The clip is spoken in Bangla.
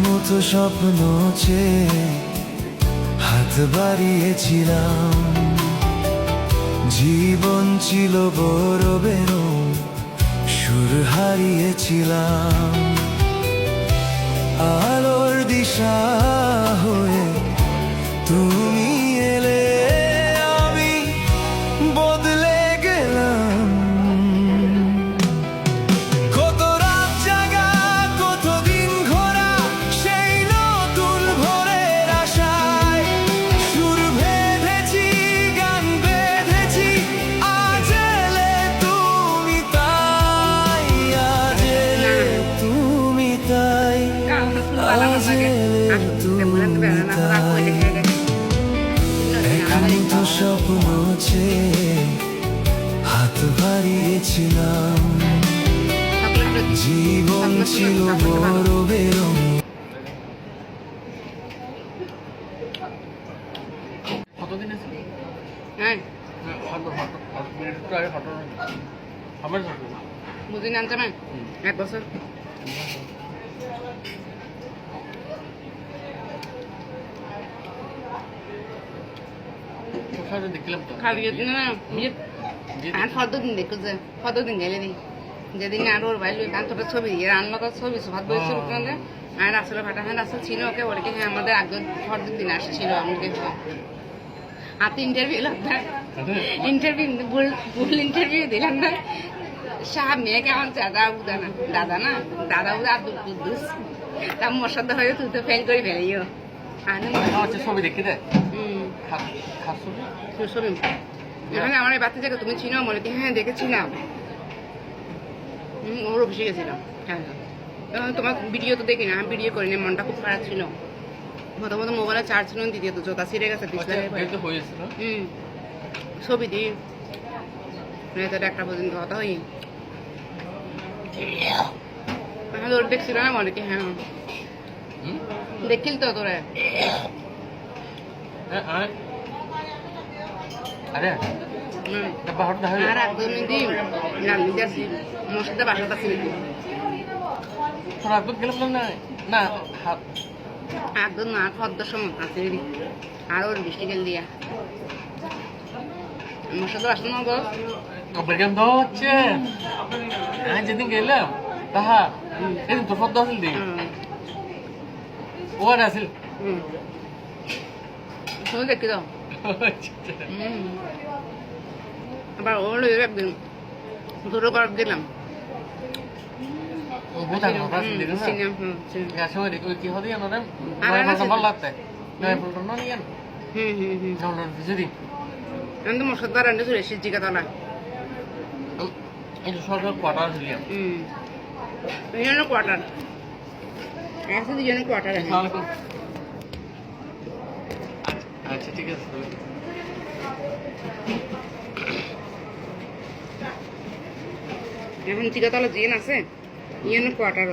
মতো স্বপ্ন চেয়ে হাত বাড়িয়েছিলাম, জীবন ছিল বড় বেরোম, সুর হারিয়েছিলাম। আলোর দিশা হয়ে তুমি এলে, আমি বদলে গেলাম। কত রাত জাগা, কত দিন ঘোরা, সেই নতুন ভোরের আশায় সুর বেঁধেছি, গান বেঁধেছি। আজ এলে তুমি তাই, আজ এলে তুমি তাই, আজ এলে তুমি তাই। একান্ত স্বপ্ন চেয়ে হাত বাড়িয়েছিলাম, জীবন ছিল বড় বেরোম। কতদিন আছে? হ্যাঁ আমার বুঝি না আনতে 1 বছর। দেখলাম তো খালি না আর কতদিন দেখো যে কতদিন গেলে নি যেদিন আর ওর বাইরে কান্তটা ছবি রান্না তো ছবি ভাত বসে উঠলে আর আসলে ফাটা হ্যাঁ আসলে ছিল ওকে বলে কি হ্যাঁ আমাদের একজন ফর্দের দিন আসছিল আমাকে হাতে ইন্টারভিউ লাগতাম, ইন্টারভিউ ভুল ইন্টারভিউ দিলাম না। সাহেব মেয়েকে আমার দাদা না দাদা বুধ আব্দুল কুদ্দুস তা মশাদ হয়ে তুই তো ফেল করে ফেলিও ছবি দেখি দেয়। ছবি এখানে আমার এই বাচ্চা থেকে তুমি চিনো বলে কি হ্যাঁ দেখেছিলাম, ওর অফিসে গেছিলাম। হ্যাঁ তোমার ভিডিও তো দেখি না, আমি ভিডিও করিনি, মনটা খুব খারাপ ছিল। প্রথমত মোবাইলে চার্জ ছিল, দ্বিতীয়ত জোতা ছিঁড়ে গেছে ছবি দিই একটা পর্যন্ত কথা হই ওর দেখছিল না বলে কি হ্যাঁ দেখিল তো তোরা আর একদম দিন রান্নি যাচ্ছি মশলাটা বাসাটা ছিল গেলাম না না একদম না খদ্দের সময় আছে আর ওর বৃষ্টি গেল দিয়া মশলা বাসন তো হচ্ছে যেদিন গেলাম তাহা এদিন তোর ফদ্দ আসল দিন ওর আসল তুমি দেখি দাও আবার ওর একদিন দুটো করার দিলাম মশলা রান্না চলে এসেছি জিগাতলা কোয়ার্টার আছে দুজনের কোয়ার্টার আছে। আচ্ছা ঠিক আছে এখন জিগাতলা জেন আছে ইয়েন কোয়ার্টার